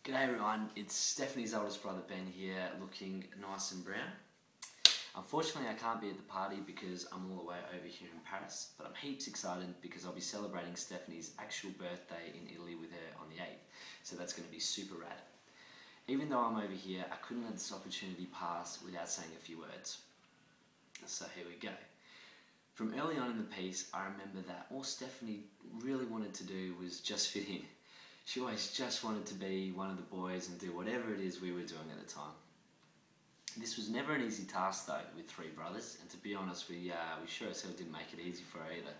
G'day everyone, it's Stephanie's oldest brother Ben here, looking nice and brown. Unfortunately I can't be at the party because I'm all the way over here in Paris, but I'm heaps excited because I'll be celebrating Stephanie's actual birthday in Italy with her on the 8th, so that's going to be super rad. Even though I'm over here, I couldn't let this opportunity pass without saying a few words. So here we go. From early on in the piece, I remember that all Stephanie really wanted to do was just fit in. She always just wanted to be one of the boys and do whatever it is we were doing at the time. This was never an easy task though, with three brothers, and to be honest, we sure as hell didn't make it easy for her either.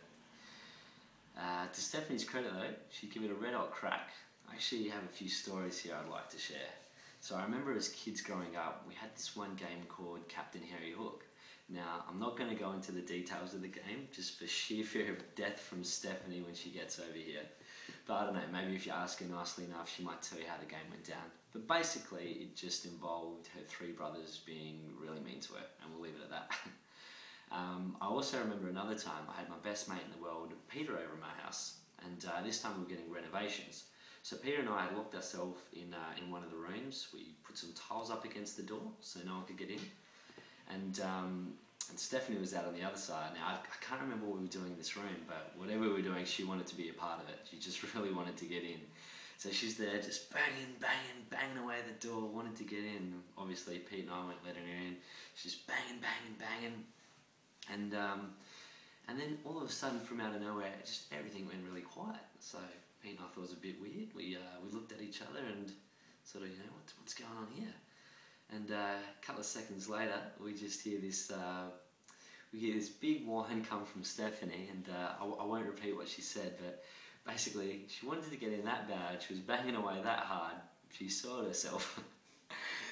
To Stephanie's credit though, she'd give it a red hot crack. I actually have a few stories here I'd like to share. So I remember as kids growing up, we had this one game called Captain Harry Hook. Now, I'm not going to go into the details of the game, just for sheer fear of death from Stephanie when she gets over here. But I don't know, maybe if you ask her nicely enough, she might tell you how the game went down. But basically, it just involved her three brothers being really mean to her, and we'll leave it at that. I also remember another time I had my best mate in the world, Peter, over at my house, and this time we were getting renovations. So Peter and I had locked ourselves in one of the rooms. We put some tiles up against the door so no one could get in. And Stephanie was out on the other side. Now, I can't remember what we were doing in this room, but whatever we were doing, she wanted to be a part of it. She just really wanted to get in. So she's there just banging, banging, banging away at the door, wanted to get in. Obviously, Pete and I weren't letting her in. She's banging, banging, banging. And then all of a sudden, from out of nowhere, just everything went really quiet. So Pete and I thought it was a bit weird. We looked at each other and sort of, what's going on here? And a couple of seconds later, we just hear this big whine come from Stephanie, and I won't repeat what she said, but basically she wanted to get in that bad, she was banging away that hard, she saw it herself.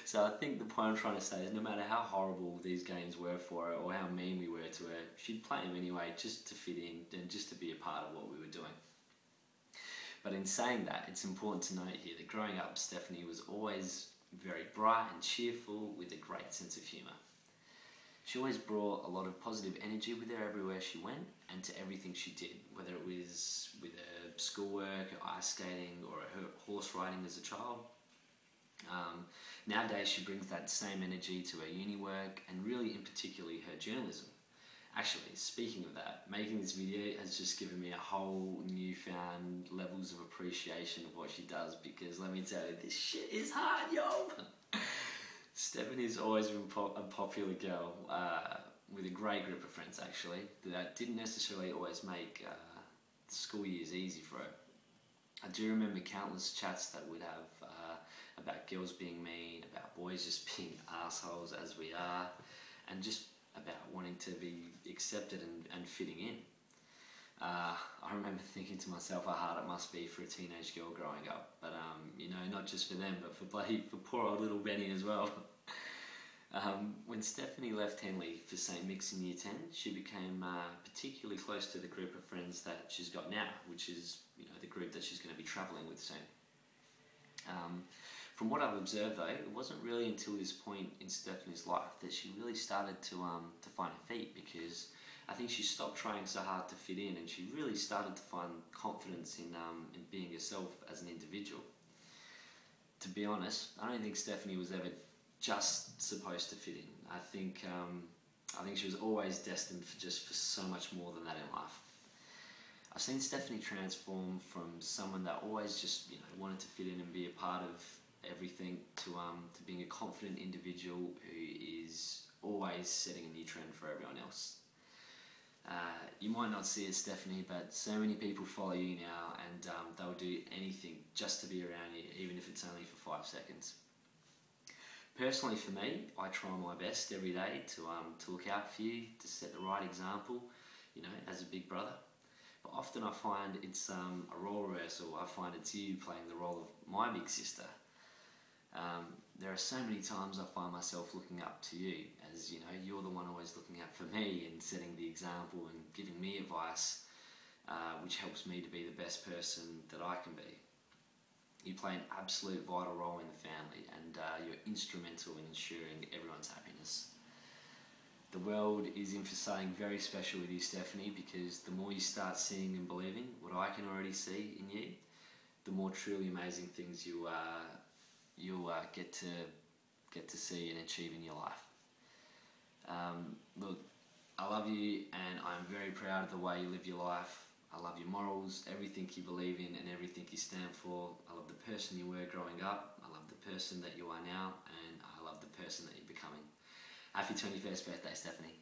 So I think the point I'm trying to say is no matter how horrible these games were for her, or how mean we were to her, she'd play them anyway just to fit in and just to be a part of what we were doing. But in saying that, it's important to note here that growing up, Stephanie was always very bright and cheerful with a great sense of humour. She always brought a lot of positive energy with her everywhere she went and to everything she did, whether it was with her schoolwork, her ice skating, or her horse riding as a child. Nowadays she brings that same energy to her uni work and really in particular her journalism. Actually, speaking of that, making this video has just given me a whole newfound levels of appreciation of what she does, because let me tell you, this shit is hard, yo! Stephanie's always been a popular girl, with a great group of friends actually, that didn't necessarily always make the school years easy for her. I do remember countless chats that we'd have about girls being mean, about boys just being assholes as we are, and just about wanting to be accepted and fitting in. I remember thinking to myself how hard it must be for a teenage girl growing up, but not just for them, but for poor old little Benny as well. When Stephanie left Henley for St. Mick's in Year 10, she became particularly close to the group of friends that she's got now, which is the group that she's going to be travelling with soon. From what I've observed though, it wasn't really until this point in Stephanie's life that she really started to find her feet, because I think she stopped trying so hard to fit in and she really started to find confidence in being herself as an individual. To be honest, I don't think Stephanie was ever just supposed to fit in. I think she was always destined for so much more than that in life. I've seen Stephanie transform from someone that always just wanted to fit in and be a part of everything to being a confident individual who is always setting a new trend for everyone else. You might not see it, Stephanie, but so many people follow you now, and they'll do anything just to be around you, even if it's only for 5 seconds. Personally for me, I try my best every day to look out for you, to set the right example, as a big brother. But often I find it's a role reversal. I find it's you playing the role of my big sister. There are so many times I find myself looking up to you, as you're the one always looking out for me and setting the example and giving me advice, which helps me to be the best person that I can be. You play an absolute vital role in the family, and you're instrumental in ensuring everyone's happiness. The world is in for something very special with you, Stephanie, because the more you start seeing and believing what I can already see in you, the more truly amazing things you you'll get to see and achieve in your life. Look, I love you, and I'm very proud of the way you live your life. I love your morals, everything you believe in and everything you stand for. I love the person you were growing up. I love the person that you are now, and I love the person that you're becoming. Happy 21st birthday, Stephanie.